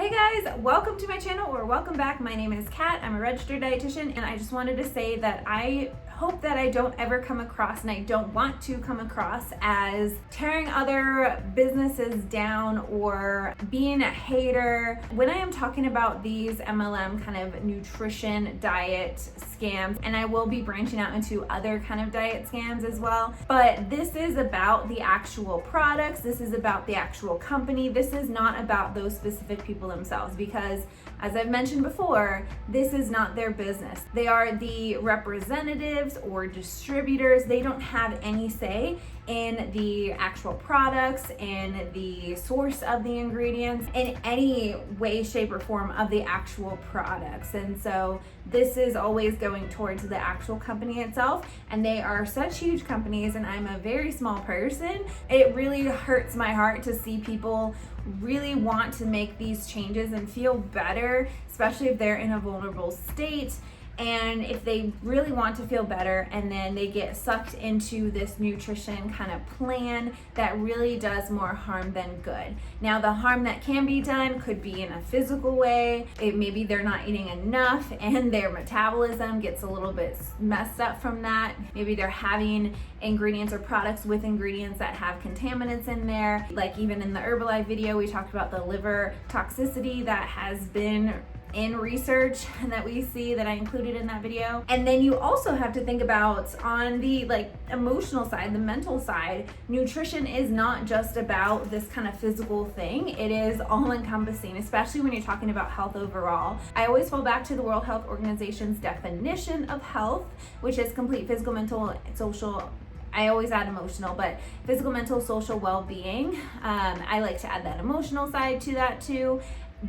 Hey guys, welcome to my channel, or welcome back. My name is Kat. I'm a registered dietitian, and I just wanted to say that I hope that I don't ever come across, and I don't want to come across, as tearing other businesses down or being a hater. When I am talking about these MLM kind of nutrition diet scams, and I will be branching out into other kind of diet scams as well, but this is about the actual products. This is about the actual company. This is not about those specific people themselves, because as I've mentioned before, this is not their business. They are the representatives or distributors. They don't have any say in the actual products, in the source of the ingredients, in any way, shape, or form of the actual products. And so this is always going towards the actual company itself, and they are such huge companies, and I'm a very small person. It really hurts my heart to see people really want to make these changes and feel better, especially if they're in a vulnerable state. And if they really want to feel better, and then they get sucked into this nutrition kind of plan that really does more harm than good. Now, the harm that can be done could be in a physical way. Maybe they're not eating enough and their metabolism gets a little bit messed up from that. Maybe they're having ingredients or products with ingredients that have contaminants in there. Like even in the Herbalife video, we talked about the liver toxicity that has been in research and that we see, that I included in that video. And then you also have to think about, on the emotional side, the mental side, nutrition is not just about this kind of physical thing. It is all encompassing, especially when you're talking about health overall. I always fall back to the World Health Organization's definition of health, which is complete physical, mental, social, I always add emotional, but physical, mental, social well-being. I like to add that emotional side to that too.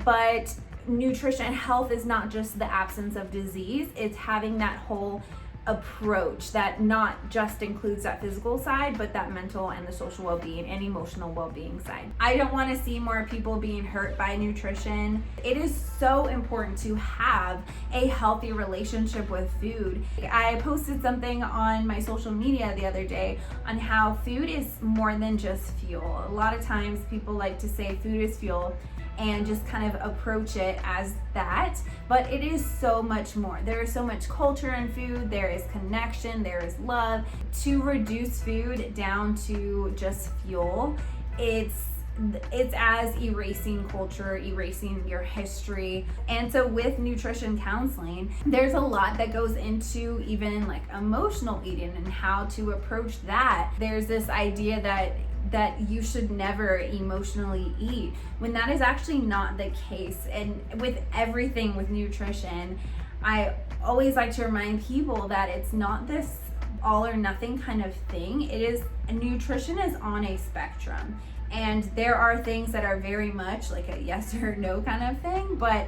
But nutrition and health is not just the absence of disease. It's having that whole approach that not just includes that physical side, but that mental and the social well-being and emotional well-being side. I don't want to see more people being hurt by nutrition. It is so important to have a healthy relationship with food. I posted something on my social media the other day on how food is more than just fuel. A lot of times people like to say food is fuel and just kind of approach it as that, but it is so much more. There is so much culture in food, there is connection, there is love. To reduce food down to just fuel, it's as erasing culture, erasing your history. And so with nutrition counseling, there's a lot that goes into even emotional eating and how to approach that. There's this idea that you should never emotionally eat, when that is actually not the case. And with everything with nutrition, I always like to remind people that it's not this all or nothing kind of thing. Nutrition is on a spectrum, and there are things that are very much like a yes or no kind of thing, but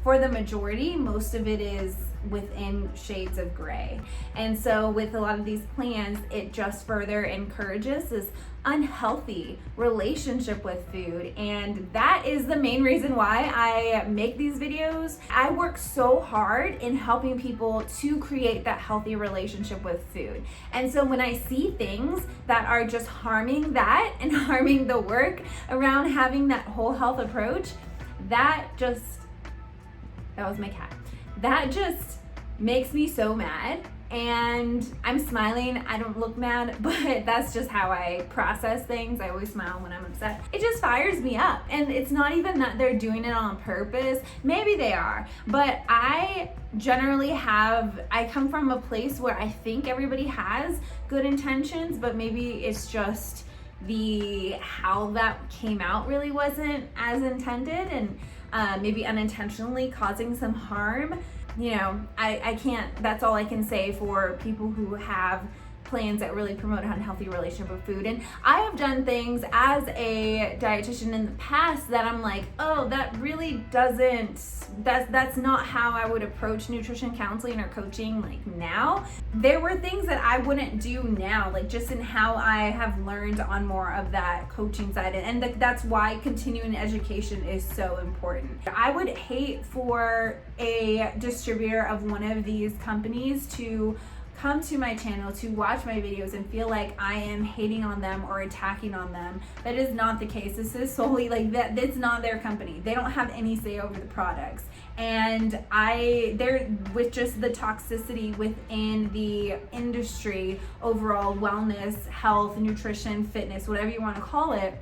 for the majority, most of it is within shades of gray. And so with a lot of these plans, it just further encourages this unhealthy relationship with food. And that is the main reason why I make these videos. I work so hard in helping people to create that healthy relationship with food. And so when I see things that are just harming that and harming the work around having that whole health approach, that was my cat. That just makes me so mad, and I'm smiling. I don't look mad, but that's just how I process things. I always smile when I'm upset. It just fires me up, and it's not even that they're doing it on purpose. Maybe they are, but I generally I come from a place where I think everybody has good intentions, but maybe it's just how that came out really wasn't as intended, and maybe unintentionally causing some harm. I can't, that's all I can say for people who have plans that really promote an unhealthy relationship with food. And I have done things as a dietitian in the past that I'm like, oh, that really that's not how I would approach nutrition counseling or coaching now. There were things that I wouldn't do now, just in how I have learned on more of that coaching side. And that's why continuing education is so important. I would hate for a distributor of one of these companies to come to my channel to watch my videos and feel like I am hating on them or attacking on them. That is not the case. This is solely like that. It's not their company. They don't have any say over the products. And they're with just the toxicity within the industry, overall wellness, health, nutrition, fitness, whatever you want to call it,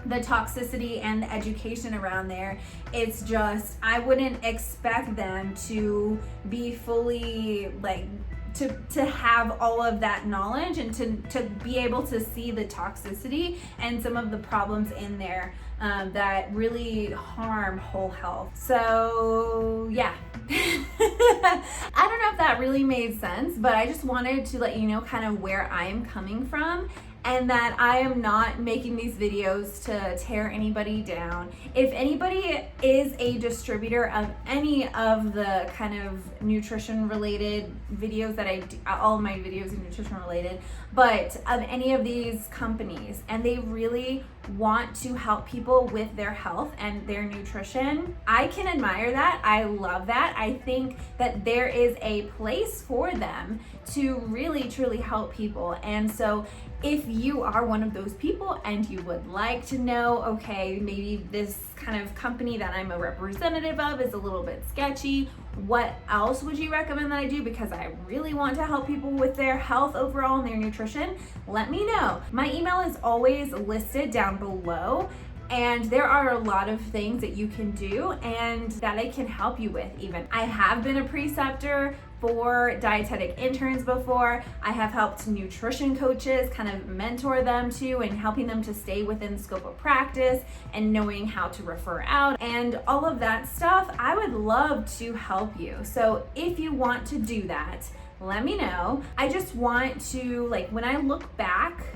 the toxicity and the education around there, it's just, I wouldn't expect them to be fully like, to have all of that knowledge and to be able to see the toxicity and some of the problems in there that really harm whole health. So yeah. I don't know if that really made sense, but I just wanted to let you know kind of where I'm coming from, and that I am not making these videos to tear anybody down. If anybody is a distributor of any of the kind of nutrition related videos that I do, all of my videos are nutrition related, but of any of these companies, and they really want to help people with their health and their nutrition, I can admire that. I love that. I think that there is a place for them to really truly help people. And so if you are one of those people and you would like to know, okay, maybe this kind of company that I'm a representative of is a little bit sketchy, what else would you recommend that I do? Because I really want to help people with their health overall and their nutrition, let me know. My email is always listed down below, and there are a lot of things that you can do and that I can help you with even. I have been a preceptor for dietetic interns before. I have helped nutrition coaches kind of mentor them too, and helping them to stay within the scope of practice and knowing how to refer out and all of that stuff. I would love to help you. So if you want to do that, let me know. I just want to, like, when I look back,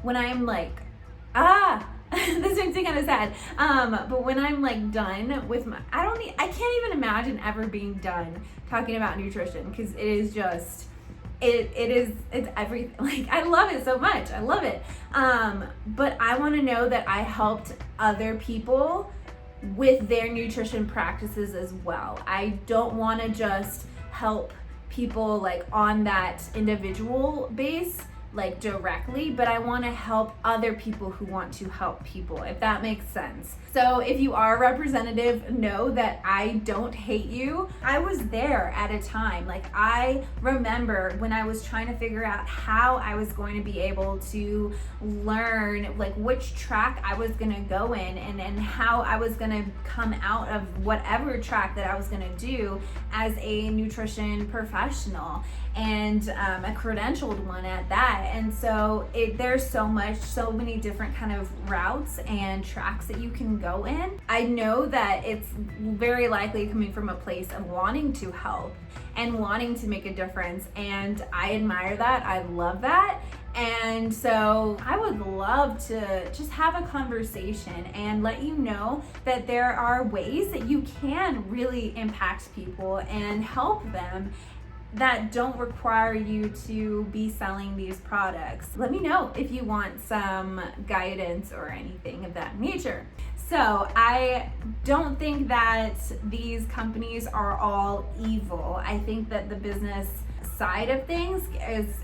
when I'm like, this makes me kind of sad. But when I'm like done with my, I can't even imagine ever being done talking about nutrition, because it is just, it's everything. Like, I love it so much. I love it. But I want to know that I helped other people with their nutrition practices as well. I don't want to just help people like on that individual base, like directly, but I want to help other people who want to help people, if that makes sense. So if you are a representative, know that I don't hate you. I was there at a time. Like, I remember when I was trying to figure out how I was going to be able to learn like which track I was going to go in, and how I was going to come out of whatever track that I was going to do as a nutrition professional, and a credentialed one at that. And so there's so many different kind of routes and tracks that you can go in. I know that it's very likely coming from a place of wanting to help and wanting to make a difference, and I admire that. I love that. And so I would love to just have a conversation and let you know that there are ways that you can really impact people and help them that don't require you to be selling these products. Let me know if you want some guidance or anything of that nature. So I don't think that these companies are all evil. I think that the business side of things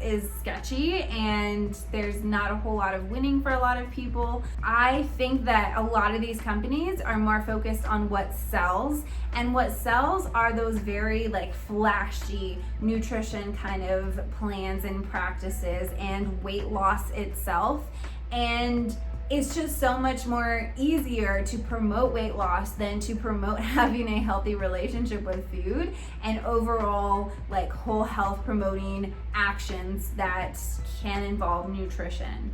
is sketchy, and there's not a whole lot of winning for a lot of people. I think that a lot of these companies are more focused on what sells, and what sells are those very like flashy nutrition kind of plans and practices and weight loss itself. And it's just so much more easier to promote weight loss than to promote having a healthy relationship with food and overall like whole health promoting actions that can involve nutrition.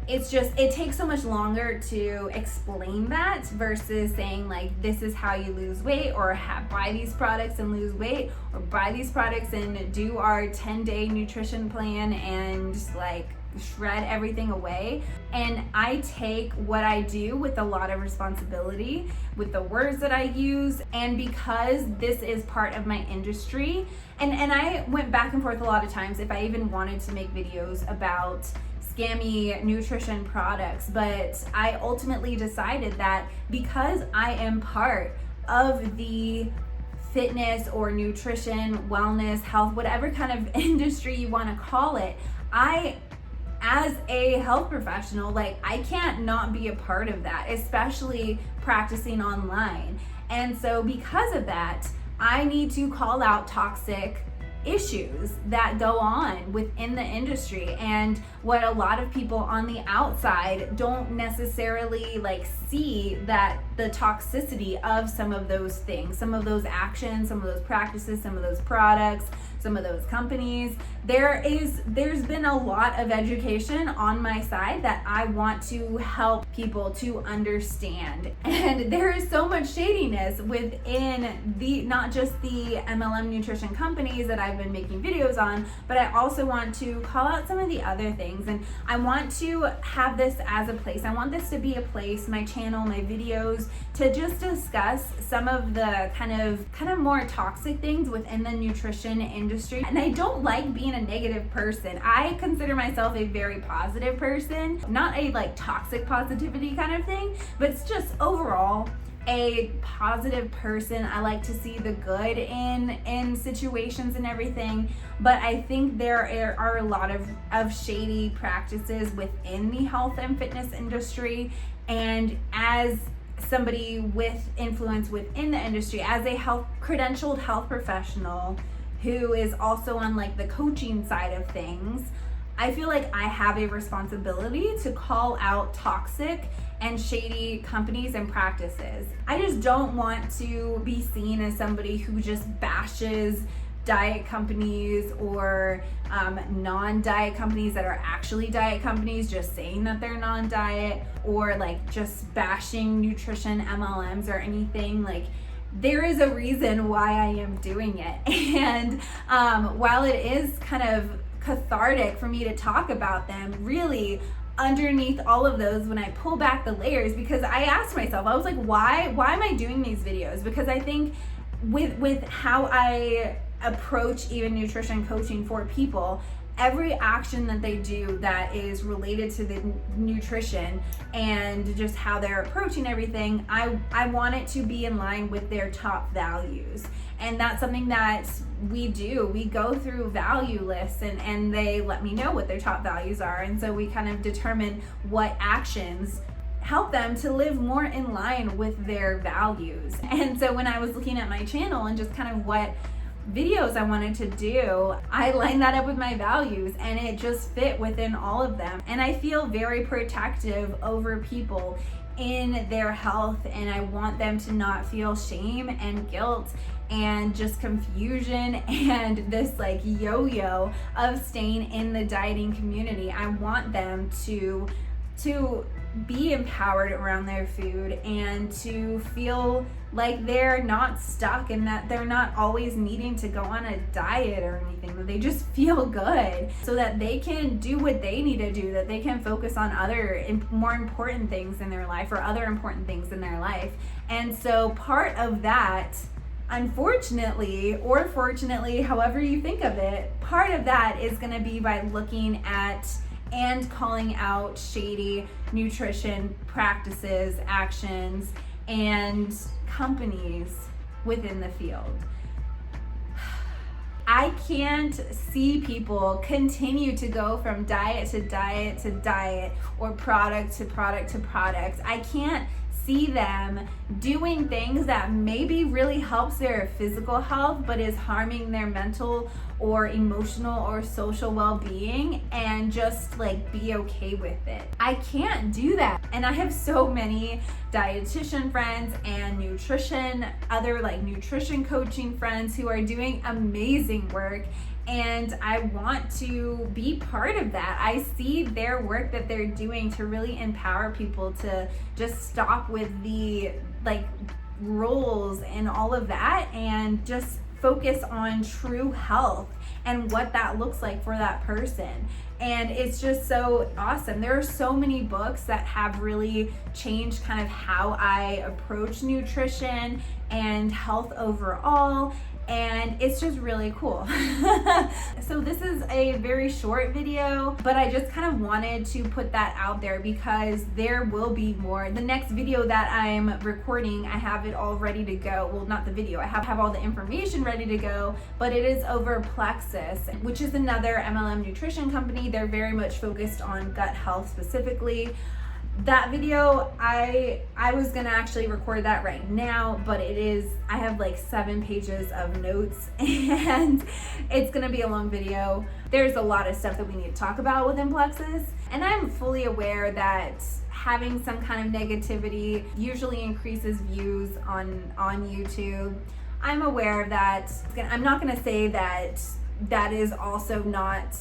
It's just, it takes so much longer to explain that versus saying like, this is how you lose weight, or buy these products and lose weight, or buy these products and do our 10-day nutrition plan and like shred everything away. And I take what I do with a lot of responsibility with the words that I use, and because this is part of my industry, and I went back and forth a lot of times if I even wanted to make videos about scammy nutrition products, but I ultimately decided that because I am part of the fitness or nutrition, wellness, health, whatever kind of industry you want to call it, as a health professional, like, I can't not be a part of that, especially practicing online. And so because of that, I need to call out toxic issues that go on within the industry, and what a lot of people on the outside don't necessarily like see, that the toxicity of some of those things, some of those actions, some of those practices, some of those products, some of those companies. There's been a lot of education on my side that I want to help people to understand. And there is so much shadiness within not just the MLM nutrition companies that I've been making videos on, but I also want to call out some of the other things. And I want to have this as a place. I want this to be a place, my channel, my videos, to just discuss some of the kind of more toxic things within the nutrition industry. And I don't like being a negative person. I consider myself a very positive person, not a like toxic positivity kind of thing, but it's just overall a positive person. I like to see the good in situations and everything, but I think there are a lot of shady practices within the health and fitness industry. And as somebody with influence within the industry, as a credentialed health professional who is also on like the coaching side of things, I feel like I have a responsibility to call out toxic and shady companies and practices. I just don't want to be seen as somebody who just bashes diet companies or non-diet companies that are actually diet companies, just saying that they're non-diet, or like just bashing nutrition MLMs or anything. Like, there is a reason why I am doing it. And while it is kind of cathartic for me to talk about them, really underneath all of those, when I pull back the layers, because I asked myself, I was like, why am I doing these videos? Because I think with how I approach even nutrition coaching for people, every action that they do that is related to the nutrition and just how they're approaching everything, I want it to be in line with their top values. And that's something that we do. We go through value lists, and they let me know what their top values are. And so we kind of determine what actions help them to live more in line with their values. And so when I was looking at my channel and just kind of what videos I wanted to do, I lined that up with my values, and it just fit within all of them. And I feel very protective over people in their health, and I want them to not feel shame and guilt and just confusion and this like yo-yo of staying in the dieting community. I want them to be empowered around their food and to feel like they're not stuck, and that they're not always needing to go on a diet or anything, that they just feel good so that they can do what they need to do, that they can focus on other more important things in their life, or other important things in their life. And so part of that, unfortunately or fortunately, however you think of it, part of that is going to be by looking at and calling out shady nutrition practices, actions, and companies within the field. I can't see people continue to go from diet to diet to diet, or product to product to product. I can't see them doing things that maybe really helps their physical health but is harming their mental or emotional or social well-being, and just like be okay with it. I can't do that. And I have so many dietitian friends and other nutrition coaching friends who are doing amazing work, and I want to be part of that. I see their work that they're doing to really empower people to just stop with the rules and all of that, and just focus on true health and what that looks like for that person. And it's just so awesome. There are so many books that have really changed kind of how I approach nutrition and health overall. and it's just really cool. So this is a very short video, but I just kind of wanted to put that out there because there will be more. The next video that I'm recording, I have it all ready to go. Well, not the video, I have all the information ready to go, but it is over Plexus, which is another MLM nutrition company. They're very much focused on gut health specifically. That video, I was gonna actually record that right now, but I have like 7 pages of notes and it's gonna be a long video. There's a lot of stuff that we need to talk about within Plexus, and I'm fully aware that having some kind of negativity usually increases views on YouTube. I'm aware of that. I'm not gonna say that is also not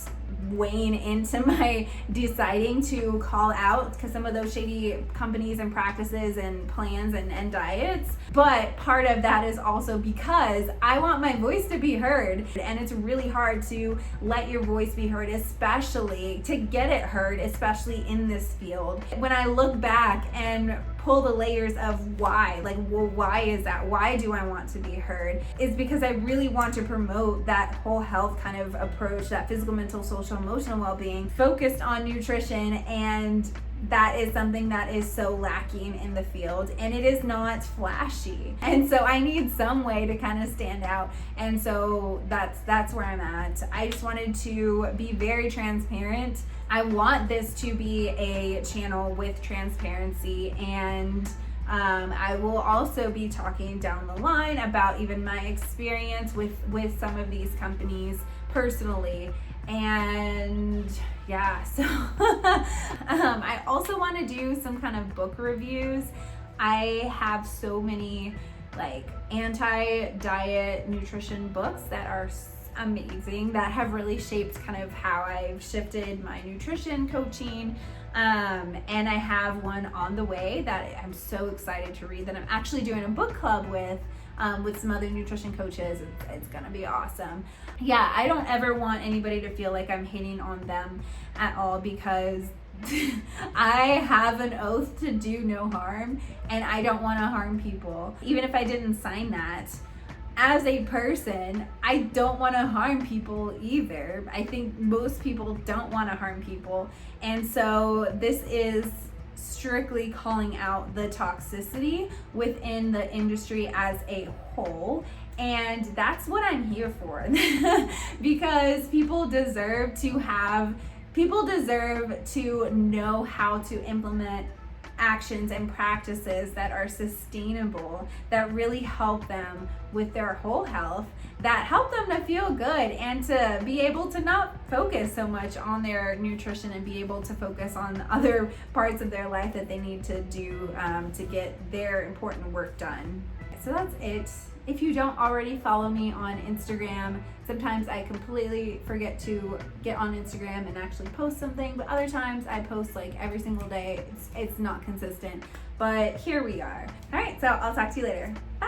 weighing into my deciding to call out because some of those shady companies and practices and plans and diets, but part of that is also because I want my voice to be heard, and it's really hard to let your voice be heard, especially to get it heard, especially in this field. When I look back and pull the layers of why, like, well, why is that? Why do I want to be heard? Is because I really want to promote that whole health kind of approach, that physical, mental, social, emotional well-being focused on nutrition, and that is something that is so lacking in the field, and it is not flashy, and so I need some way to kind of stand out, and so that's where I'm at. I just wanted to be very transparent. I want this to be a channel with transparency, and I will also be talking down the line about even my experience with some of these companies personally. And yeah, so I also want to do some kind of book reviews. I have so many like anti-diet nutrition books that are amazing, that have really shaped kind of how I've shifted my nutrition coaching, and I have one on the way that I'm so excited to read, that I'm actually doing a book club with some other nutrition coaches. It's gonna be awesome. Yeah, I don't ever want anybody to feel like I'm hating on them at all, because I have an oath to do no harm, and I don't want to harm people. Even if I didn't sign that, as a person, I don't want to harm people either. I think most people don't want to harm people, and so this is strictly calling out the toxicity within the industry as a whole, and that's what I'm here for. Because people deserve to know how to implement actions and practices that are sustainable, that really help them with their whole health, that help them to feel good and to be able to not focus so much on their nutrition and be able to focus on other parts of their life that they need to do to get their important work done. So that's it. If you don't already follow me on Instagram, sometimes I completely forget to get on Instagram and actually post something, but other times I post like every single day. It's not consistent, but here we are. All right, so I'll talk to you later. Bye.